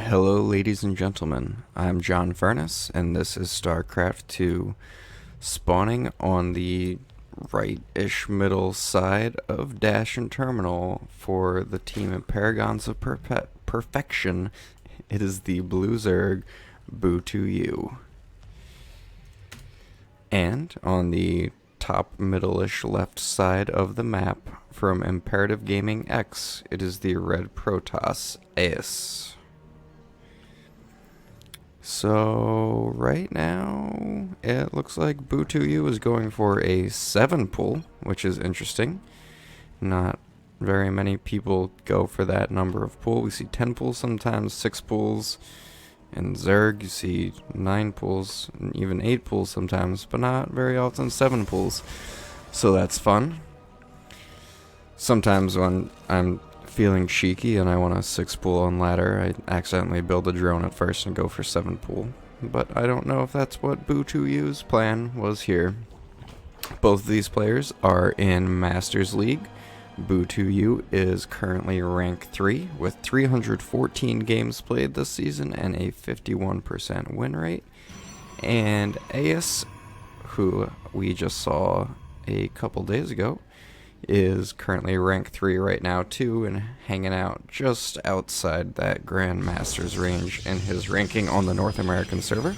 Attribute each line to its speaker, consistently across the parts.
Speaker 1: Hello, ladies and gentlemen. I'm John Furnace, and this is StarCraft 2, spawning on the right-ish middle side of Dash and Terminal for the team of Paragons of Perfection. It is the Blue Zerg, BooToYou. And on the top middle-ish left side of the map from Imperative Gaming X, it is the red Protoss, AeiS. So right now it looks like BooToYou is going for a 7 pull, which is interesting. Not very many people go for that number of pull. We see 10 pulls sometimes, 6 pulls. In Zerg you see 9 pulls, and even 8 pulls sometimes, but not very often 7 pulls. So that's fun. Sometimes when I'm feeling cheeky and I want a 6 pull on ladder, I accidentally build a drone at first and go for 7 pull. But I don't know if that's what BooToYou's plan was here. Both of these players are in Masters League. BooToYou is currently rank 3 with 314 games played this season and a 51% win rate. And AeiS, who we just saw a couple days ago, is currently rank 3 right now too, and hanging out just outside that Grandmaster's range in his ranking on the North American server.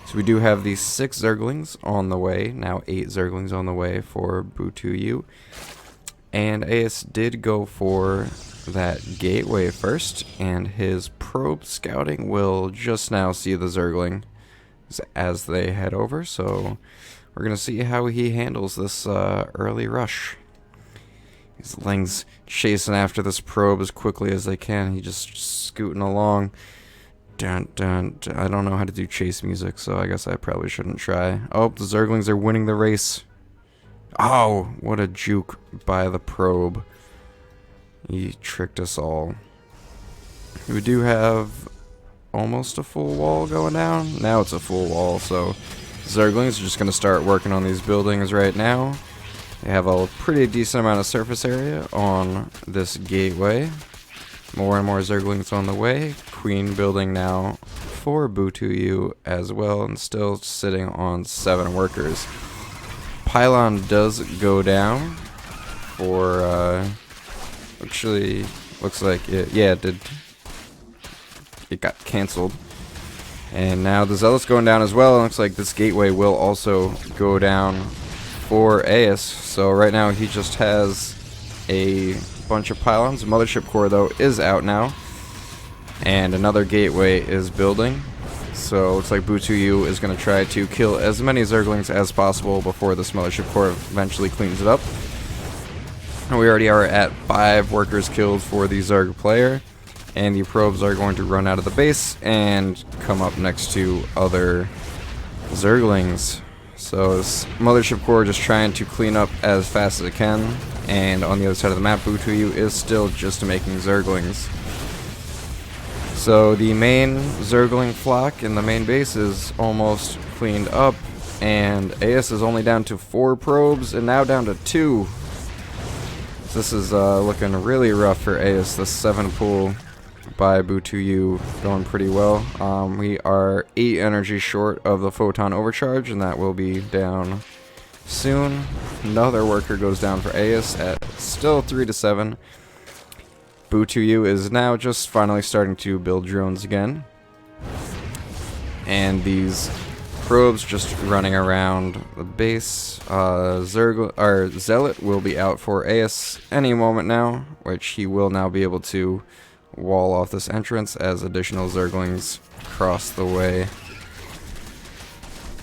Speaker 1: So we do have these 6 Zerglings on the way, now 8 Zerglings on the way for BooToYou. And AeiS did go for that gateway first, and his probe scouting will just now see the Zergling as they head over, so we're going to see how he handles this early rush. These Lings chasing after this probe as quickly as they can. He just scooting along. Dun, dun, dun. I don't know how to do chase music, so I guess I probably shouldn't try. Oh, the Zerglings are winning the race. Oh, what a juke by the probe. He tricked us all. We do have almost a full wall going down. Now it's a full wall, so Zerglings are just going to start working on these buildings right now. They have a pretty decent amount of surface area on this gateway. More and more Zerglings on the way. Queen building now for BooToYou as well, and still sitting on 7 workers. Pylon does go down for, actually, looks like it, yeah, it did. It got cancelled. And now the Zealot's going down as well. It looks like this gateway will also go down for AeiS. So right now he just has a bunch of pylons. The Mothership Core, though, is out now. And another gateway is building. So it looks like BooToYou is going to try to kill as many Zerglings as possible before this Mothership Core eventually cleans it up. And we already are at 5 workers killed for the Zerg player. And the probes are going to run out of the base and come up next to other Zerglings. So this Mothership Core just trying to clean up as fast as it can. And on the other side of the map, BooToYou is still just making Zerglings. So the main Zergling flock in the main base is almost cleaned up. And AeiS is only down to 4 probes and now down to 2. So this is looking really rough for AeiS. The 7 pull by BooToYou going pretty well. We are 8 energy short of the photon overcharge, and that will be down soon. Another worker goes down for AeiS at still 3 to 7. BooToYou is now just finally starting to build drones again, and these probes just running around the base. Zealot will be out for AeiS any moment now, which he will now be able to wall off this entrance as additional Zerglings cross the way.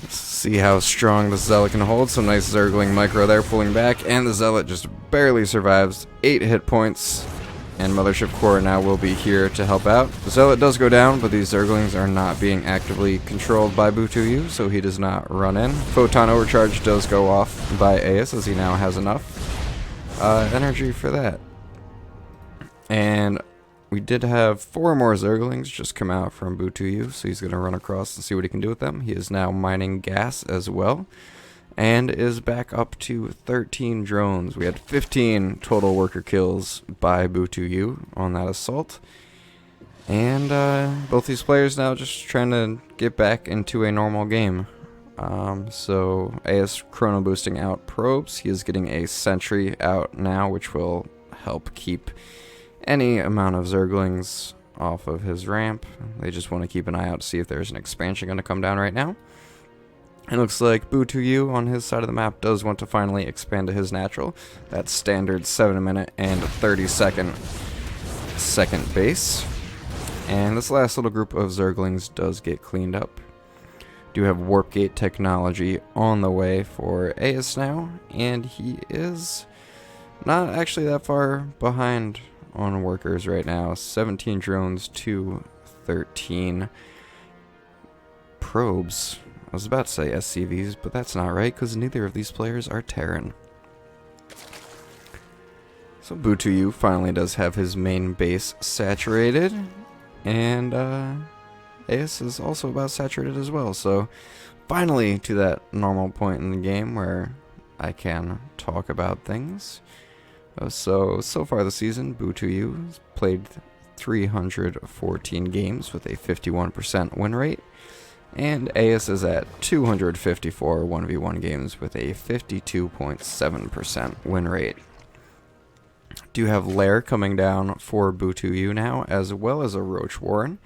Speaker 1: Let's see how strong the Zealot can hold. Some nice Zergling micro there pulling back, and the Zealot just barely survives. 8 hit points, and Mothership Core now will be here to help out. The Zealot does go down, but these Zerglings are not being actively controlled by BooToYou, so he does not run in. Photon overcharge does go off by AeiS, as he now has enough energy for that. And we did have 4 more Zerglings just come out from BooToYou, so he's going to run across and see what he can do with them. He is now mining gas as well, and is back up to 13 drones. We had 15 total worker kills by BooToYou on that assault. And both these players now just trying to get back into a normal game. So AeiS chrono boosting out probes. He is getting a sentry out now, which will help keep any amount of Zerglings off of his ramp. They just want to keep an eye out to see if there's an expansion going to come down right now. It looks like BooToYou on his side of the map does want to finally expand to his natural. That standard 7-minute and 30-second base. And this last little group of Zerglings does get cleaned up. Do have warp gate technology on the way for AeiS now, and he is not actually that far behind on workers right now. 17 drones to 13 probes. I was about to say SCVs, but that's not right because neither of these players are Terran. So BooToYou finally does have his main base saturated, and AeiS is also about saturated as well. So finally to that normal point in the game where I can talk about things. So far this season, BooToYou has played 314 games with a 51% win rate. And AeiS is at 254 1v1 games with a 52.7% win rate. Do have Lair coming down for BooToYou now, as well as a Roach Warren.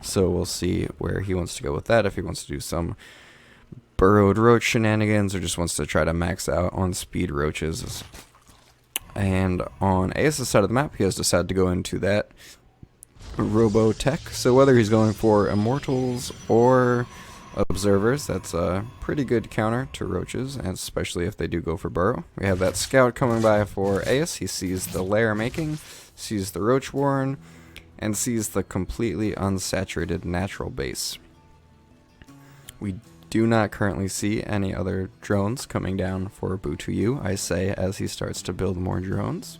Speaker 1: So we'll see where he wants to go with that, if he wants to do some burrowed roach shenanigans or just wants to try to max out on speed roaches. And on AeiS' side of the map, he has decided to go into that robo tech. So whether he's going for immortals or observers, that's a pretty good counter to roaches, and especially if they do go for burrow. We have that scout coming by for AeiS. He sees the lair making, sees the roach warren, and sees the completely unsaturated natural base. We do not currently see any other drones coming down for BooToYou, I say, as he starts to build more drones.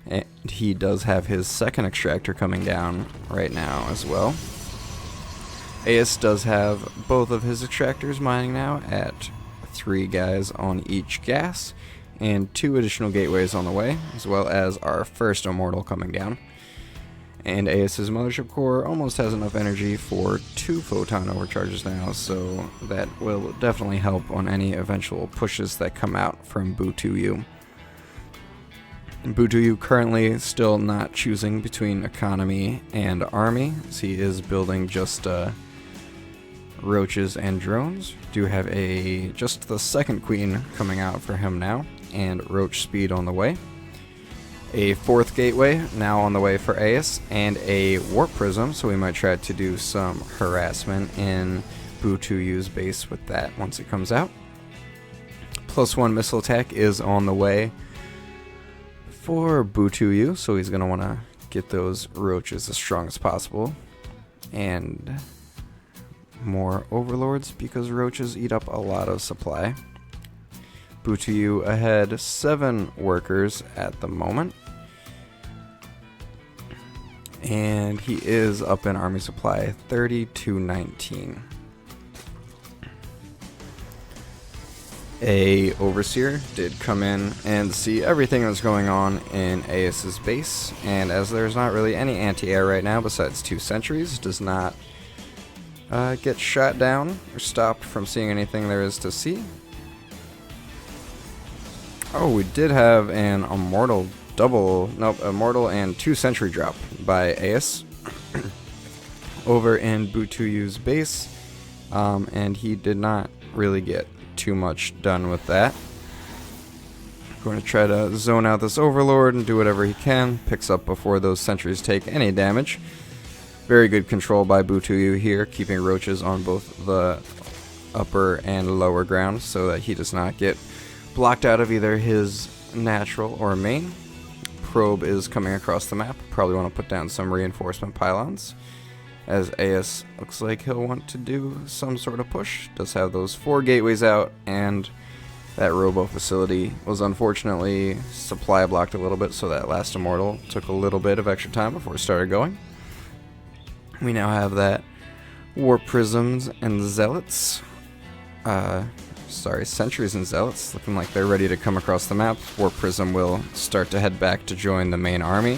Speaker 1: And he does have his second extractor coming down right now as well. AeiS does have both of his extractors mining now at 3 guys on each gas, and 2 additional gateways on the way, as well as our first immortal coming down. And AeiS' mothership core almost has enough energy for 2 photon overcharges now, so that will definitely help on any eventual pushes that come out from BooToYou. BooToYou currently still not choosing between economy and army, as he is building just roaches and drones. Do have just the second queen coming out for him now, and roach speed on the way. A 4th gateway now on the way for AeiS, and a warp prism, so we might try to do some harassment in BooToYou's base with that once it comes out. +1 missile attack is on the way for BooToYou, so he's going to want to get those roaches as strong as possible. And more overlords, because roaches eat up a lot of supply. BooToYou ahead 7 workers at the moment. And he is up in army supply 30-19. A overseer did come in and see everything that's going on in AeiS' base, and as there's not really any anti-air right now besides 2 sentries, does not get shot down or stopped from seeing anything there is to see. Oh, we did have an immortal immortal and 2 sentry drop by AeiS over in BooToYou's base, and he did not really get too much done with that. Going to try to zone out this overlord and do whatever he can. Picks up before those sentries take any damage. Very good control by BooToYou here, keeping roaches on both the upper and lower ground so that he does not get blocked out of either his natural or main. Probe is coming across the map. Probably want to put down some reinforcement pylons, as AeiS looks like he'll want to do some sort of push. Does have those 4 gateways out, and that robo facility was unfortunately supply blocked a little bit, so that last immortal took a little bit of extra time before it started going. We now have that warp prisms and zealots. Sentries and zealots looking like they're ready to come across the map. Warp prism will start to head back to join the main army.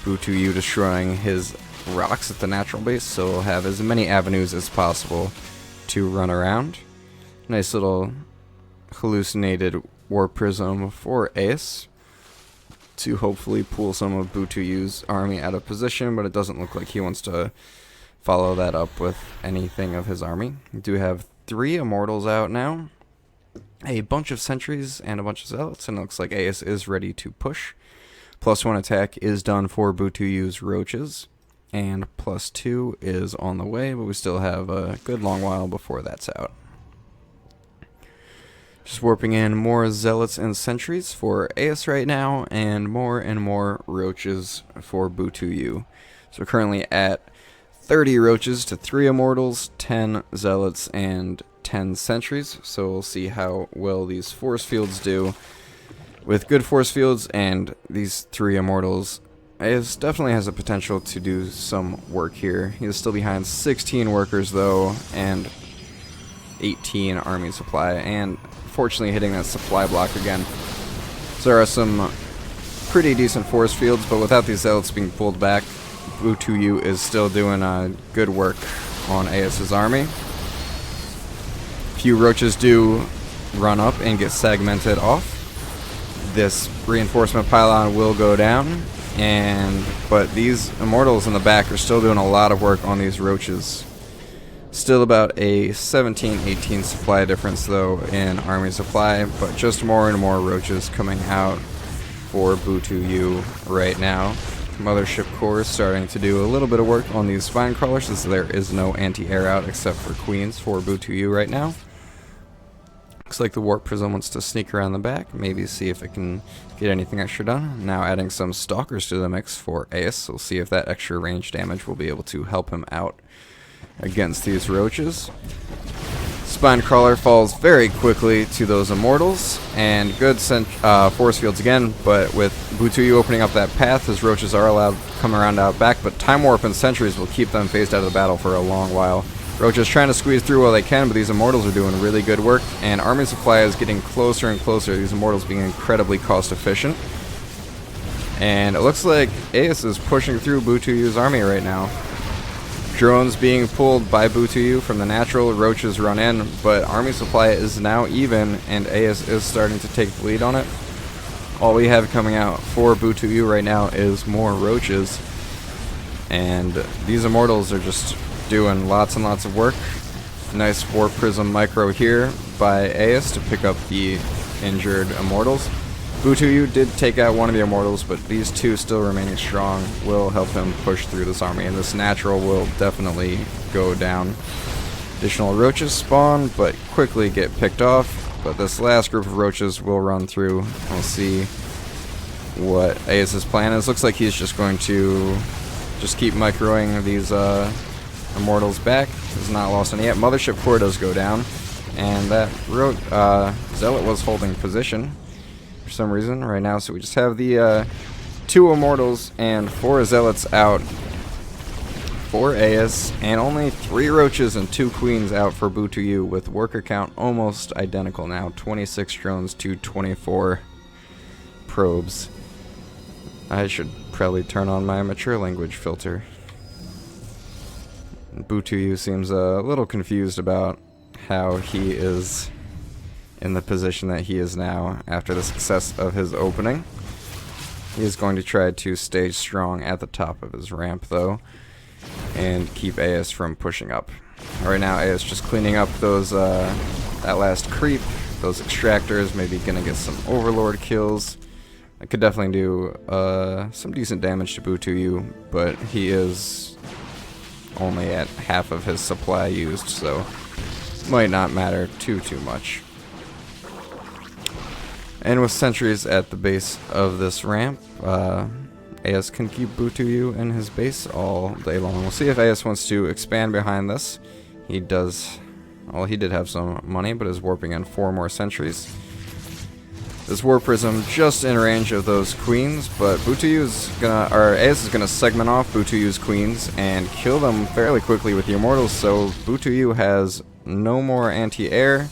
Speaker 1: BooToYou destroying his rocks at the natural base, so we'll have as many avenues as possible to run around. Nice little hallucinated warp prism for AeiS to hopefully pull some of BooToYou's army out of position, but it doesn't look like he wants to follow that up with anything of his army. We do have 3 immortals out now, a bunch of sentries, and a bunch of zealots, and it looks like AeiS is ready to push. +1 attack is done for BooToYou's roaches, and +2 is on the way, but we still have a good long while before that's out. Just warping in more zealots and sentries for AeiS right now, and more roaches for BooToYou. So we're currently at 30 roaches to 3 immortals, 10 zealots, and 10 sentries. So we'll see how well these force fields do. With good force fields and these 3 immortals, AeiS definitely has the potential to do some work here. He is still behind 16 workers though, and 18 army supply, and fortunately hitting that supply block again. So there are some pretty decent force fields, but without these zealots being pulled back, BooToYou is still doing good work on AeiS's army. Few roaches do run up and get segmented off. This reinforcement pylon will go down, but these immortals in the back are still doing a lot of work on these roaches. Still about a 17-18 supply difference though in army supply, but just more and more roaches coming out for BooToYou right now. Mothership Core is starting to do a little bit of work on these spine crawlers, as there is no anti-air out except for queens for BooToYou right now. Looks like the Warp Prism wants to sneak around the back, maybe see if it can get anything extra done. Now adding some Stalkers to the mix for AeiS. We'll see if that extra range damage will be able to help him out against these roaches. Spine Crawler falls very quickly to those immortals, and good force fields again, but with BooToYou opening up that path, his roaches are allowed to come around out back, but Time Warp and Sentries will keep them phased out of the battle for a long while. Roaches trying to squeeze through while they can, but these immortals are doing really good work, and army supply is getting closer and closer, these immortals being incredibly cost efficient. And it looks like AeiS is pushing through BooToYou's army right now. Drones being pulled by BooToYou from the natural, roaches run in, but army supply is now even, and AeiS is starting to take the lead on it. All we have coming out for BooToYou right now is more roaches, and these immortals are just doing lots and lots of work. Nice Warp Prism micro here by AeiS to pick up the injured immortals. BooToYou did take out one of the immortals, but these 2 still remaining strong will help him push through this army, and this natural will definitely go down. Additional roaches spawn, but quickly get picked off, but this last group of roaches will run through. We'll see what AeiS's plan is. Looks like he's just going to just keep microing these immortals back. Has not lost any yet. Mothership Core does go down, and that zealot was holding position for some reason right now, so we just have the 2 immortals and 4 zealots out for AeiS, and only 3 roaches and 2 queens out for BooToYou, with worker count almost identical now, 26 drones to 24 probes. I should probably turn on my mature language filter. BooToYou seems a little confused about how he is in the position that he is now after the success of his opening. He is going to try to stay strong at the top of his ramp though, and keep AeiS from pushing up. Right now AeiS just cleaning up those that last creep, those extractors, maybe gonna get some overlord kills. I could definitely do some decent damage to BooToYou, but he is only at half of his supply used, so might not matter too much. And with sentries at the base of this ramp, AeiS can keep BooToYou in his base all day long. We'll see if AeiS wants to expand behind this. He does. Well, he did have some money, but is warping in 4 more sentries. This Warp Prism just in range of those queens, but AeiS is gonna segment off BooToYou's queens and kill them fairly quickly with the immortals, so BooToYou has no more anti-air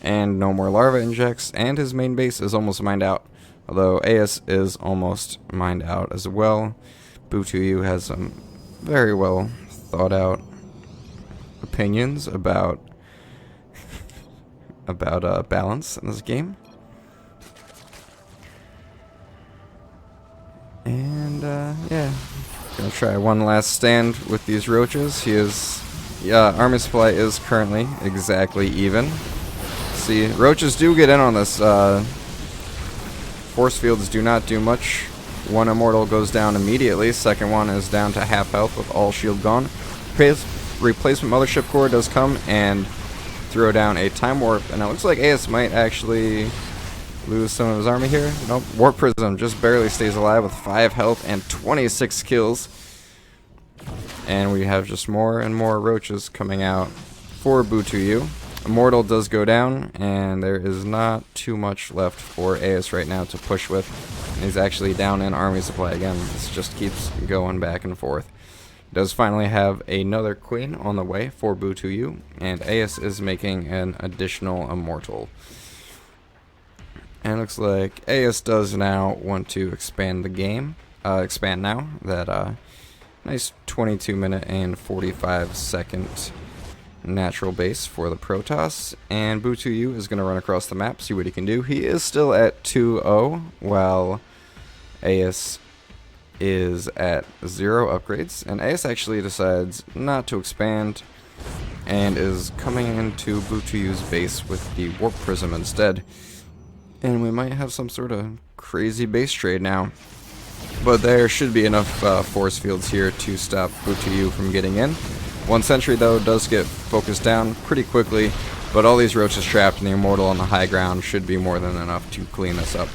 Speaker 1: and no more larva injects, and his main base is almost mined out, although AeiS is almost mined out as well. BooToYou has some very well thought out opinions about balance in this game. And yeah, gonna try one last stand with these roaches. Army supply is currently exactly even. See, roaches do get in on this. Force fields do not do much. One immortal goes down immediately. Second one is down to half health with all shield gone. Replacement mothership core does come and throw down a time warp, and it looks like AeiS might actually lose some of his army here. Nope, warp prism just barely stays alive with 5 health and 26 kills. And we have just more and more roaches coming out for BooToYou. Immortal does go down, and there is not too much left for AeiS right now to push with. He's actually down in army supply again. This just keeps going back and forth. Does finally have another queen on the way for BooToYou, and AeiS is making an additional immortal. And it looks like AeiS does now want to expand the game. Expand now. That nice 22-minute and 45-second natural base for the Protoss, and BooToYou is going to run across the map, see what he can do. He is still at 2-0, while AeiS is at 0 upgrades, and AeiS actually decides not to expand and is coming into BooToYou's base with the Warp Prism instead. And we might have some sort of crazy base trade now, but there should be enough force fields here to stop BooToYou from getting in. One sentry, though, does get focused down pretty quickly, but all these roaches trapped in the immortal on the high ground should be more than enough to clean this up.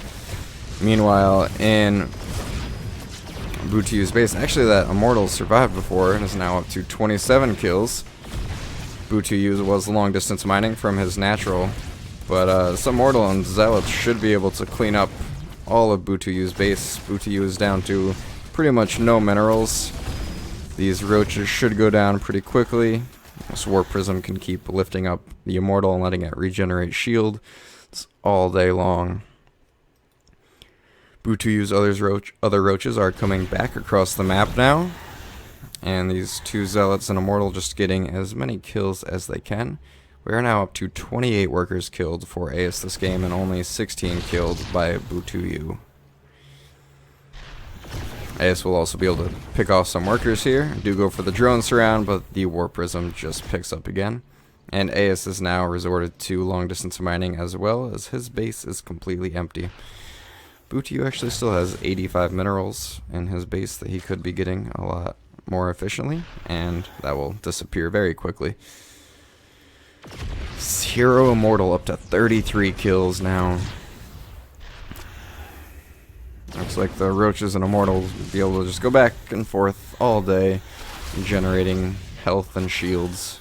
Speaker 1: Meanwhile, in BooToYou's base, actually that immortal survived before and is now up to 27 kills. BooToYou was long distance mining from his natural, but some immortal and zealots should be able to clean up all of BooToYou's base. BooToYou is down to pretty much no minerals. These roaches should go down pretty quickly. This Warp Prism can keep lifting up the immortal and letting it regenerate shield. It's all day long. BooToYou's other roaches are coming back across the map now. And these two zealots and immortal just getting as many kills as they can. We are now up to 28 workers killed for AeiS this game, and only 16 killed by BooToYou. AeiS will also be able to pick off some workers here. Do go for the drone surround, but the Warp Prism just picks up again. And AeiS is now resorted to long distance mining as well, as his base is completely empty. BooToYou actually still has 85 minerals in his base that he could be getting a lot more efficiently, and that will disappear very quickly. Hero Immortal up to 33 kills now. Looks like the roaches and immortals will be able to just go back and forth all day, generating health and shields.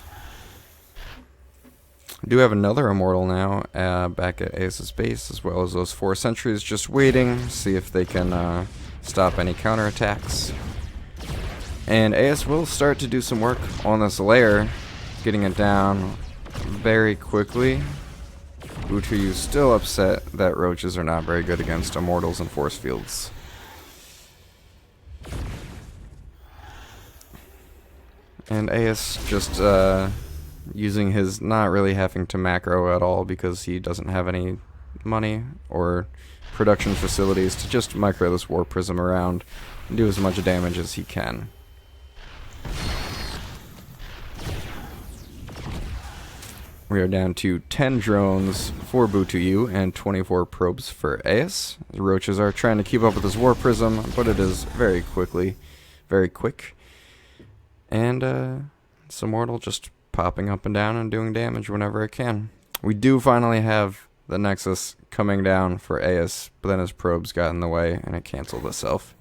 Speaker 1: I do have another immortal now back at AeiS's base, as well as those 4 sentries just waiting, see if they can stop any counterattacks. And AeiS will start to do some work on this layer, getting it down very quickly. BooToYou is still upset that roaches are not very good against immortals and force fields. And AeiS just using his not really having to macro at all because he doesn't have any money or production facilities to just micro this Warp Prism around and do as much damage as he can. We are down to 10 drones for BooToYou and 24 probes for AeiS. The roaches are trying to keep up with this Warp Prism, but it is very quick. And some immortal just popping up and down and doing damage whenever it can. We do finally have the Nexus coming down for AeiS, but then his probes got in the way and it canceled itself.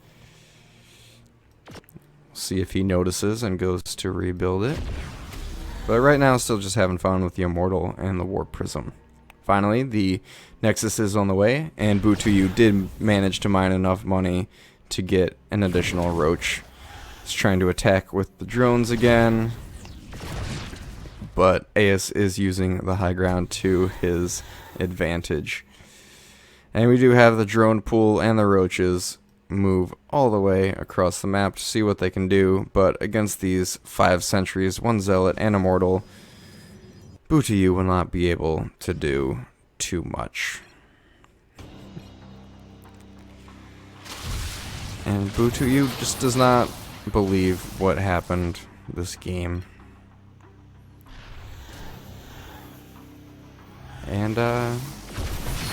Speaker 1: See if he notices and goes to rebuild it. But right now, still just having fun with the Immortal and the Warp Prism. Finally, the Nexus is on the way, and BooToYou did manage to mine enough money to get an additional roach. He's trying to attack with the drones again, but AeiS is using the high ground to his advantage. And we do have the drone pool and the roaches move all the way across the map to see what they can do, but against these 5 sentries, 1 zealot, and immortal, BooToYou will not be able to do too much. And BooToYou just does not believe what happened this game. And, I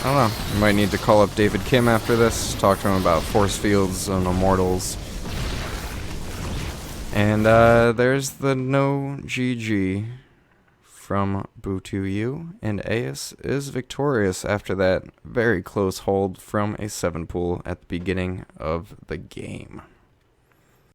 Speaker 1: don't know. You might need to call up David Kim after this, talk to him about force fields and immortals. And, there's the no GG from BooToYou, and AeiS is victorious after that very close hold from a 7 pool at the beginning of the game.